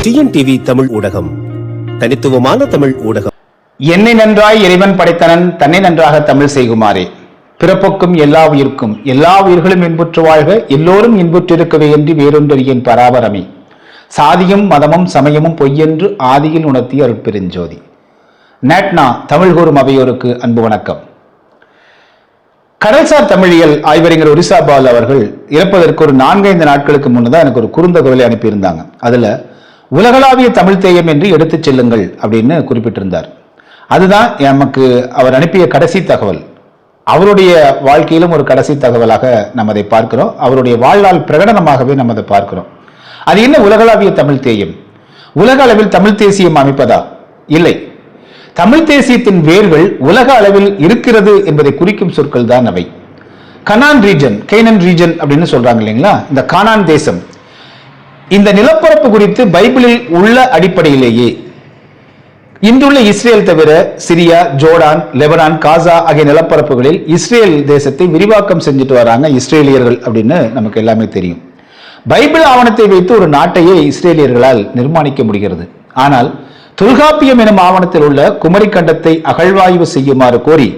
TNTV Tamil ஊடகம், தனித்துவமான தமிழ் ஊடகம். என்னை நன்றாய் இறைவன் படைத்தனன், தன்னை நன்றாக தமிழ் செய்குமாறே. பிறப்புக்கும் எல்லா உயிர்க்கும் எல்லா உயிர்களும் இன்புற்று வாழ்க, எல்லோரும் இன்புற்றிருக்கவே என்று வேறொன்றறியேன் பராபரமே. சாதியும் மதமும் சமயமும் பொய்யென்று ஆதியில் உணர்த்திய அருட்பெருஞ்சோதி. நேட்னா தமிழ் கூறும் அவையோருக்கு அன்பு வணக்கம். கடல்சார் தமிழியல் ஆய்வறிஞர் ஒரிசா பால் அவர்கள் இறப்பதற்கு ஒரு 4-5 நாட்களுக்கு முன்னதான் எனக்கு ஒரு குறுந்தகவலை அனுப்பியிருந்தாங்க. அதுல உலகளாவிய தமிழ் தேயம் என்று எடுத்துச் செல்லுங்கள் அப்படின்னு குறிப்பிட்டிருந்தார். அதுதான் நமக்கு அவர் அனுப்பிய கடைசி தகவல். அவருடைய வாழ்க்கையிலும் ஒரு கடைசி தகவலாக நம்ம அதை பார்க்கிறோம். அவருடைய வாழ்நாள் பிரகடனமாகவே நம்ம அதை பார்க்கிறோம். அது என்ன உலகளாவிய தமிழ் தேயம்? உலக அளவில் தமிழ் தேசியம் அமைப்பதா? இல்லை. தமிழ் தேசியத்தின் வேர்கள் உலக அளவில் இருக்கிறது என்பதை குறிக்கும் சொற்கள் தான் அவை. கனான் ரீஜன் அப்படின்னு சொல்றாங்க இல்லைங்களா? இந்த கானான் தேசம், இந்த நிலப்பரப்பு குறித்து பைபிளில் உள்ள அடிப்படையிலேயே இன்றுள்ள இஸ்ரேல் தவிர சிரியா, ஜோர்டான், லெபனான், காசா ஆகிய நிலப்பரப்புகளில் இஸ்ரேல் தேசத்தை விரிவாக்கம் செஞ்சுட்டு வராங்க இஸ்ரேலியர்கள் அப்படின்னு நமக்கு எல்லாமே தெரியும். பைபிள் ஆவணத்தை வைத்து ஒரு நாட்டையே இஸ்ரேலியர்களால் நிர்மாணிக்க முடிகிறது. ஆனால் தொல்காப்பியம் எனும் ஆவணத்தில் உள்ள குமரி கண்டத்தை அகழ்வாய்வு செய்யுமாறு கோரி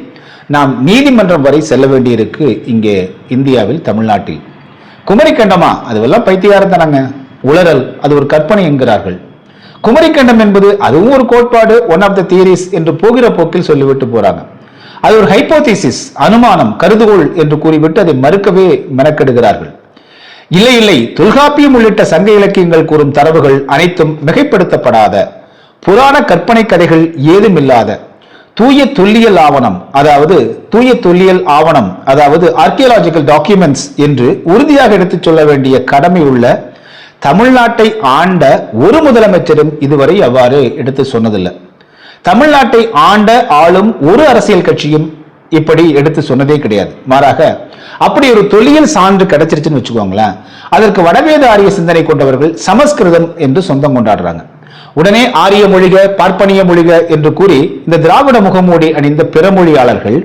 நாம் நீதிமன்றம் வரை செல்ல வேண்டியிருக்கு. இங்கே இந்தியாவில், தமிழ்நாட்டில் குமரி கண்டமா? அதுவெல்லாம் பைத்தியாரம் தானாங்க, உளறல், அது ஒரு கற்பனை என்கிறார்கள். குமரி கண்டம் என்பது அதுவும் ஒரு கோட்பாடு, ஒன் ஆஃப் த தியரிஸ் என்று போகிற போக்கில் சொல்லிவிட்டு போறாங்க. அது ஒரு ஹைப்போதிசிஸ், அனுமானம், கருதுகோள் என்று கூறிவிட்டு அதை மறுக்கவே மெனக்கெடுகிறார்கள். இல்லை, தொல்காப்பியம் உள்ளிட்ட சங்க இலக்கியங்கள் கூறும் தரவுகள் அனைத்தும் மிகைப்படுத்தப்படாத புராண கற்பனை கதைகள் ஏதும் இல்லாத தூய தொல்லியல் ஆவணம், அதாவது ஆர்கியாலஜிக்கல் டாக்குமெண்ட்ஸ் என்று உறுதியாக எடுத்துச் சொல்ல வேண்டிய கடமை உள்ள தமிழ்நாட்டை ஆண்ட ஒரு முதலமைச்சரும் இதுவரை அவ்வாறு எடுத்து சொன்னதில்லை. தமிழ்நாட்டை ஆண்ட ஆளும் ஒரு அரசியல் கட்சியும் இப்படி எடுத்து சொன்னதே கிடையாது. மாறாக அப்படி ஒரு தொல்லியல் சான்று கிடைச்சிருச்சுன்னு வச்சுக்கோங்களேன், அதற்கு வடவேத ஆரிய சிந்தனை கொண்டவர்கள் சமஸ்கிருதம் என்று சொந்தம் கொண்டாடுறாங்க. உடனே ஆரிய மொழிக, பார்ப்பனிய மொழிக என்று கூறி இந்த திராவிட முகமூடி அணிந்த பிறமொழியாளர்கள்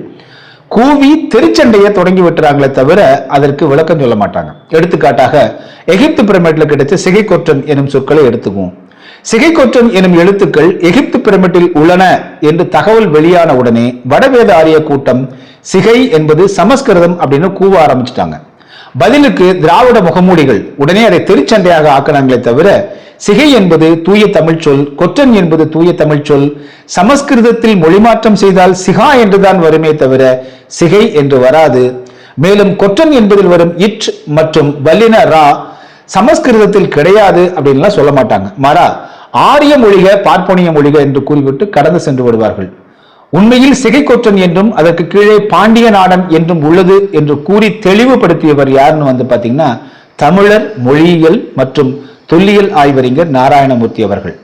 கூவி திருச்சண்டையை தொடங்கி விட்டுறாங்களே தவிர அதற்கு விளக்கம் சொல்ல மாட்டாங்க. எடுத்துக்காட்டாக எகிப்து பிரமிட்ல கிடைச்ச சிகைக்கொற்றன் எனும் சொற்களை எடுத்துக்குவோம். சிகைக்கொற்றன் எனும் எழுத்துக்கள் எகிப்து பிரமிட்டில் உள்ளன என்று தகவல் வெளியான உடனே வடவேத ஆரிய கூட்டம் சிகை என்பது சமஸ்கிருதம் அப்படின்னு கூவ ஆரம்பிச்சுட்டாங்க. பதிலுக்கு திராவிட முகமூடிகள் உடனே அதை திருச்சண்டையாக ஆக்கினாங்களே தவிர சிகை என்பது தூய தமிழ் சொல், கொற்றன் என்பது தூய தமிழ் சொல், சமஸ்கிருதத்தில் மொழிமாற்றம் செய்தால் சிகா என்றுதான் வருமே தவிர சிகை என்று வராது. மேலும் கொற்றன் என்பதில் வரும் இட் மற்றும் வல்லின ரா சமஸ்கிருதத்தில் கிடையாது அப்படின்லாம் சொல்ல மாட்டாங்க. மாறா ஆரிய மொழிக, பார்ப்பனிய மொழிக என்று கூறிவிட்டு கடந்து சென்று விடுவார்கள். உண்மையில் சிகைக்கொற்றன் என்றும் அதற்கு கீழே பாண்டிய நாடன் என்றும் உள்ளது என்று கூறி தெளிவுபடுத்தியவர் யாருன்னு பாத்தீங்கன்னா தமிழர் மொழியியல் மற்றும் தொல்லியல் ஆய்வறிஞர் நாராயணமூர்த்தி அவர்கள்.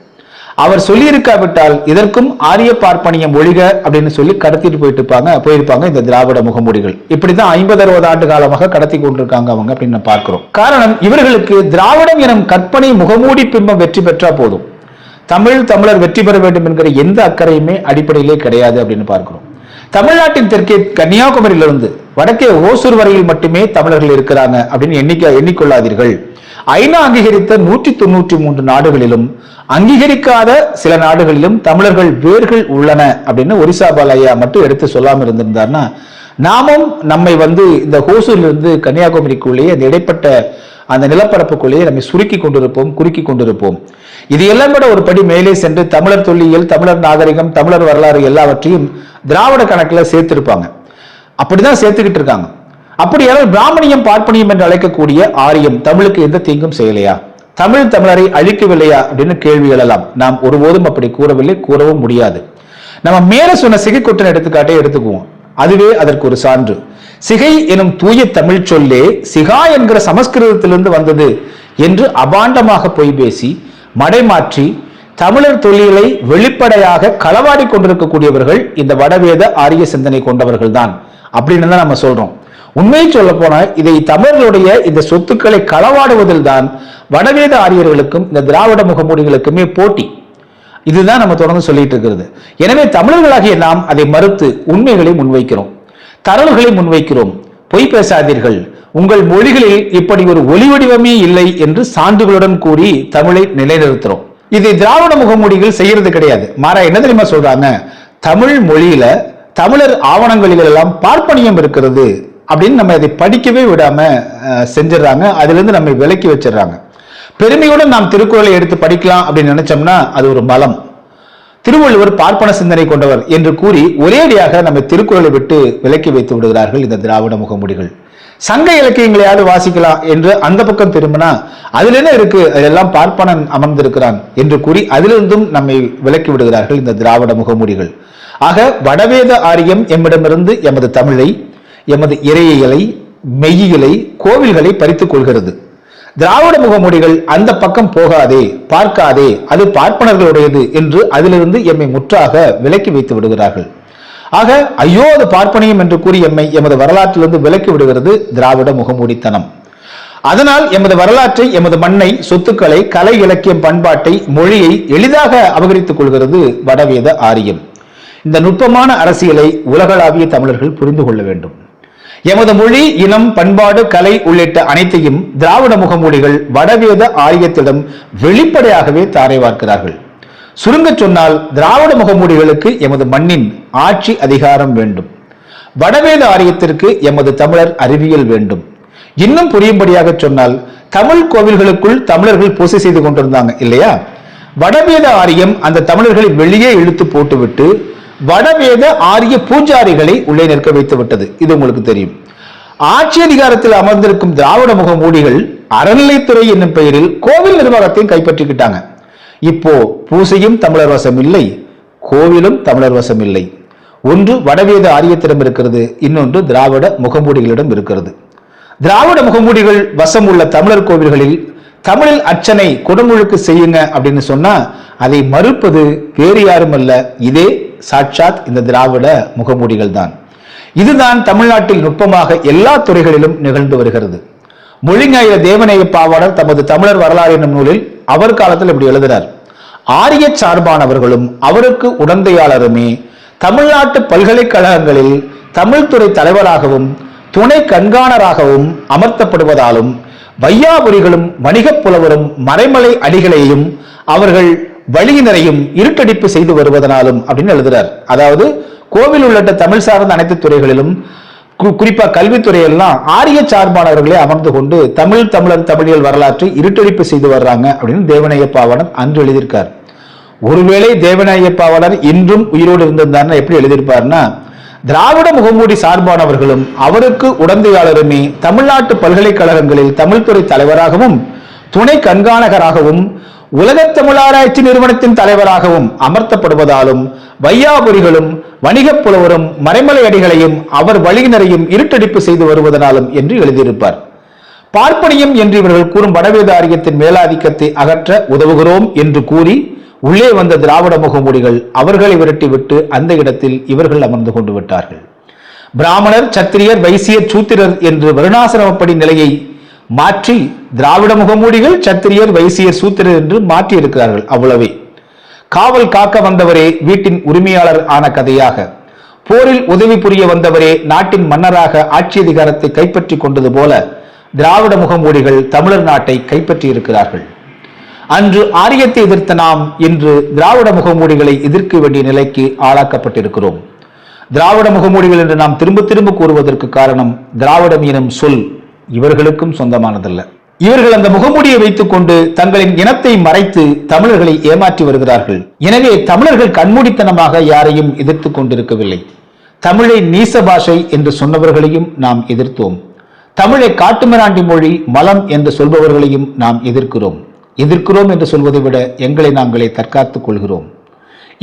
அவர் சொல்லியிருக்காவிட்டால் இதற்கும் ஆரிய பார்ப்பனிய மொழிக அப்படின்னு சொல்லி கடத்திட்டு போயிருப்பாங்க இந்த திராவிட முகமூடிகள். இப்படிதான் 50-60 ஆண்டு காலமாக கடத்தி கொண்டிருக்காங்க அவங்க அப்படின்னு பார்க்கிறோம். காரணம், இவர்களுக்கு திராவிடம் எனும் கற்பனை முகமூடி பிம்பம் வெற்றி பெற்றா போதும், தமிழர் வெற்றி பெற வேண்டும் என்கிற எந்த அக்கறையுமே அடிப்படையிலே கிடையாது அப்படின்னு பார்க்கிறோம். தமிழ்நாட்டின் தெற்கே கன்னியாகுமரியிலிருந்து வடக்கே ஓசூர் வரையில் மட்டுமே தமிழர்கள் இருக்கிறாங்க அப்படின்னு எண்ணிக்கொள்ளாதீர்கள். ஐநா அங்கீகரித்த 193 நாடுகளிலும் அங்கீகரிக்காத சில நாடுகளிலும் தமிழர்கள் வேர்கள் உள்ளன அப்படின்னு ஒரிசா பாலையா மட்டும் எடுத்து சொல்லாம இருந்திருந்தார்னா நாமும் நம்மை இந்த ஹோசூர்ல இருந்து கன்னியாகுமரிக்குள்ளேயே அந்த இடைப்பட்ட அந்த நிலப்பரப்புக்குள்ளேயே நம்மை சுருக்கி கொண்டிருப்போம். இது எல்லாம் விட ஒரு படி மேலே சென்று தமிழர் தொல்லியல், தமிழர் நாகரிகம், தமிழர் வரலாறு எல்லாவற்றையும் திராவிட கணக்கில் சேர்த்திருப்பாங்க. அப்படிதான் சேர்த்துக்கிட்டு இருக்காங்க. அப்படியானால் பிராமணியம், பார்ப்பனியம் என்று அழைக்கக்கூடிய ஆரியம் தமிழுக்கு எந்த தீங்கும் செய்யலையா? தமிழரை அழிக்கவில்லையா அப்படின்னு கேள்வி எழலாம். நாம் ஒருபோதும் அப்படி கூறவில்லை, கூறவும் முடியாது. நம்ம மேல சொன்ன சிகைக்கொற்றன் எடுத்துக்குவோம். அதுவே அதற்கு ஒரு சான்று. சிகை எனும் தூய தமிழ் சொல்லே சிகா என்கிற சமஸ்கிருதத்திலிருந்து வந்தது என்று அபாண்டமாக பொய் பேசி மடைமாற்றி தமிழர் தொல்லியலை வெளிப்படையாக களவாடி கொண்டிருக்கக்கூடியவர்கள் இந்த வடவேத ஆரிய சிந்தனை கொண்டவர்கள் தான் அப்படின்னு தான் நம்ம சொல்றோம். உண்மையை சொல்ல போனா இதை தமிழர்களுடைய இந்த சொத்துக்களை களவாடுவதில் தான் வடவேத ஆரியர்களுக்கும் இந்த திராவிட முகமூடிகளுக்குமே போட்டி. இதுதான் நம்ம தொடர்ந்து சொல்லிட்டு இருக்கிறது. எனவே தமிழர்களாகிய நாம் அதை மறுத்து உண்மைகளை முன்வைக்கிறோம், தரவுகளை முன்வைக்கிறோம். பொய் பேசாதீர்கள், உங்கள் மொழிகளில் இப்படி ஒரு ஒலி வடிவமே இல்லை என்று சான்றுகளுடன் கூறி தமிழை நிலைநிறுத்துறோம். இது திராவிட முகமூடிகள் செய்யறது கிடையாது. மாறா என்ன தெரியுமா சொல்றாங்க, தமிழ் மொழியில தமிழர் ஆவணங்களில் எல்லாம் பார்ப்பனியம் இருக்கிறது அப்படின்னு நம்ம அதை படிக்கவே விடாம செஞ்சிடறாங்க. அதுல இருந்து நம்ம விலக்கி வச்சிடறாங்க. பெருமையுடன் நாம் திருக்குறளை எடுத்து படிக்கலாம் அப்படின்னு நினைச்சோம்னா அது ஒரு பலம். திருவள்ளுவர் பார்ப்பன சிந்தனை கொண்டவர் என்று கூறி ஒரேடியாக நம்ம திருக்குறளை விட்டு விலக்கி வைத்து விடுகிறார்கள் இந்த திராவிட முகமூடிகள். சங்க இலக்கியங்களையாவது வாசிக்கலாம் என்று அந்த பக்கம் திரும்பினா அதுல என்ன இருக்கு, அதெல்லாம் பார்ப்பனன் அமர்ந்திருக்கிறான் என்று கூறி அதிலிருந்தும் நம்மை விலக்கி விடுகிறார்கள் இந்த திராவிட முகமூடிகள். ஆக வடவேத ஆரியம் எம்மிடமிருந்து எமது தமிழை, எமது இறையியலை, மெய்யியலை, கோவில்களை பறித்துக் கொள்கிறது. திராவிட முகமூடிகள் அந்த பக்கம் போகாதே, பார்க்காதே, அது பார்ப்பனர்களுடையது என்று அதிலிருந்து எம்மை முற்றாக விலக்கி வைத்து விடுகிறார்கள். ஆக ஐயோ அது பார்ப்பனியம் என்று கூறி எம்மை எமது வரலாற்றிலிருந்து விலக்கி விடுகிறது திராவிட முகமூடித்தனம். அதனால் எமது வரலாற்றை, எமது மண்ணை, சொத்துக்களை, கலை, இலக்கியம், பண்பாட்டை, மொழியை எளிதாக அபகரித்துக் கொள்கிறது வடவேத ஆரியம். இந்த நுட்பமான அரசியலை உலகளாவிய தமிழர்கள் புரிந்து கொள்ள வேண்டும். எமது மொழி, இனம், பண்பாடு, கலை உள்ளிட்ட அனைத்தையும் திராவிட முகமூடிகள் வடவேத ஆரியத்திடம் வெளிப்படையாகவே தாரை வார்க்கிறார்கள். சுருங்க சொன்னால் திராவிட முகமூடிகளுக்கு எமது மண்ணின் ஆட்சி அதிகாரம் வேண்டும். வடவேத ஆரியத்திற்கு எமது தமிழர் அறிவியல் வேண்டும். இன்னும் புரியும்படியாக சொன்னால் தமிழ் கோவில்களுக்குள் தமிழர்கள் பூசை செய்து கொண்டிருந்தாங்க இல்லையா? வடவேத ஆரியம் அந்த தமிழர்களை வெளியே இழுத்து போட்டுவிட்டு வடவேத ஆரிய பூஜாரிகளை உள்ளே நிற்க வைத்து விட்டது. இது உங்களுக்கு தெரியும். ஆட்சி அதிகாரத்தில் அமர்ந்திருக்கும் திராவிட முகமூடிகள் அறநிலைத்துறை என்னும் பெயரில் கோவில் நிர்வாகத்தையும் கைப்பற்றிக்கிட்டாங்க. இப்போ பூசையும் தமிழர் வசம் இல்லை, கோவிலும் தமிழர் வசம் இல்லை. ஒன்று வடவேத ஆரியத்திடம் இருக்கிறது, இன்னொன்று திராவிட முகமூடிகளிடம் இருக்கிறது. திராவிட முகமூடிகள் வசம் உள்ள தமிழர் கோவில்களில் தமிழில் அர்ச்சனை கொடுமுழுக்கு செய்யுங்க அப்படின்னு சொன்னா அதை மறுப்பது வேறு யாரும் அல்ல, இதே சாட்சாத் இந்த திராவிட முகமூடிகள் தான். இதுதான் தமிழ்நாட்டில் நுட்பமாக எல்லா துறைகளிலும் நிகழ்ந்து வருகிறது. மொழிஞாயிறு தேவநேய பாவாணர் தமது தமிழர் வரலாறு என்னும் நூலில் அவர் காலத்தில் இப்படி எழுதுகிறார். ஆரிய சார்பானவர்களும் அவருக்கு உடந்தையாளருமே தமிழ்நாட்டு பல்கலைக்கழகங்களில் தமிழ்துறை தலைவராகவும் துணை கண்காணராகவும் அமர்த்தப்படுவதாலும் வையாபுரிகளும் வணிகப் புலவரும் மறைமலை அடிகளையும் அவர்கள் வழியினரையும் இருட்டடிப்பு செய்து வருவதனாலும் அப்படின்னு எழுதுறார். அதாவது கோவில் உள்ளிட்ட தமிழ் சார்ந்த அனைத்து துறைகளிலும் குறிப்பா கல்வித்துறையெல்லாம் ஆரிய சார்பானவர்களே அமர்ந்து கொண்டு தமிழர் தமிழியல் வரலாற்றை இருட்டடிப்பு செய்து வர்றாங்க அப்படின்னு தேவநேய பாவாணர் அன்று எழுதியிருக்கார். ஒருவேளை தேவநேய பாவாணர் இன்றும் உயிரோடு இருந்திருந்தாருன்னா எப்படி எழுதியிருப்பார்னா, திராவிட முகமூடி சார்பானவர்களும் அவருக்கு உடந்தையாளருமே தமிழ்நாட்டு பல்கலைக்கழகங்களில் தமிழ்துறை தலைவராகவும் துணை கண்காணகராகவும் உலகத் தமிழாராய்ச்சி நிறுவனத்தின் தலைவராகவும் அமர்த்தப்படுவதாலும் வையாபுரிகளும் வணிகப் புலவரும் மறைமலை அடிகளையும் அவர் வழியினரையும் இருட்டடிப்பு செய்து வருவதனாலும் என்று எழுதியிருப்பார். பார்ப்பனியம் என்று இவர்கள் கூறும் வடவேத ஆரியத்தின் மேலாதிக்கத்தை அகற்ற உதவுகிறோம் என்று கூறி உள்ளே வந்த திராவிட முகமூடிகள் அவர்களை விரட்டிவிட்டு அந்த இடத்தில் இவர்கள் அமர்ந்து கொண்டு விட்டார்கள். பிராமணர், சத்திரியர், வைசியர், சூத்திரர் என்று வருணாசிரமப்படி நிலையை மாற்றி திராவிட முகமூடிகள் சத்திரியர், வைசியர், சூத்திரர் என்று மாற்றி இருக்கிறார்கள். அவ்வளவே. காவல் காக்க வந்தவரே வீட்டின் உரிமையாளர் ஆன கதையாக, போரில் உதவி புரிய வந்தவரே நாட்டின் மன்னராக ஆட்சி அதிகாரத்தை கைப்பற்றி கொண்டது போல திராவிட முகமூடிகள் தமிழர் நாட்டை கைப்பற்றி இருக்கிறார்கள். அன்று ஆரியத்தை எதிர்த்த நாம் இன்று திராவிட முகமூடிகளை எதிர்க்க வேண்டிய நிலைக்கு ஆளாக்கப்பட்டிருக்கிறோம். திராவிட முகமூடிகள் என்று நாம் திரும்ப திரும்ப கூறுவதற்கு காரணம், திராவிடம் எனும் சொல் இவர்களுக்கும் சொந்தமானதல்ல. இவர்கள் அந்த முகமூடியை வைத்துக் கொண்டு தங்களின் இனத்தை மறைத்து தமிழர்களை ஏமாற்றி வருகிறார்கள். எனவே தமிழர்கள் கண்மூடித்தனமாக யாரையும் எதிர்த்து கொண்டிருக்கவில்லை. தமிழை நீச பாஷை என்று சொன்னவர்களையும் நாம் எதிர்த்தோம். தமிழை காட்டுமிராண்டி மொழி, மலம் என்று சொல்பவர்களையும் நாம் எதிர்க்கிறோம் என்று சொல்வதை விட எங்களை நாங்களே தற்காத்துக் கொள்கிறோம்.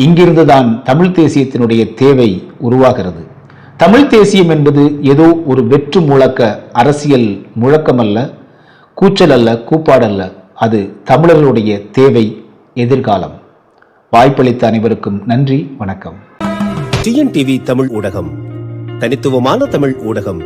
இங்கிருந்துதான் தமிழ் தேசியத்தினுடைய தேவை உருவாகிறது. தமிழ் தேசியம் என்பது ஏதோ ஒரு வெற்று முழக்க அரசியல் முழக்கமல்ல, கூச்சல் அல்ல, கூப்பாடல்ல. அது தமிழர்களுடைய தேவை, எதிர்காலம். வாய்ப்பளித்த அனைவருக்கும் நன்றி, வணக்கம். டிஎன்டிவி தமிழ் ஊடகம், தனித்துவமான தமிழ் ஊடகம்.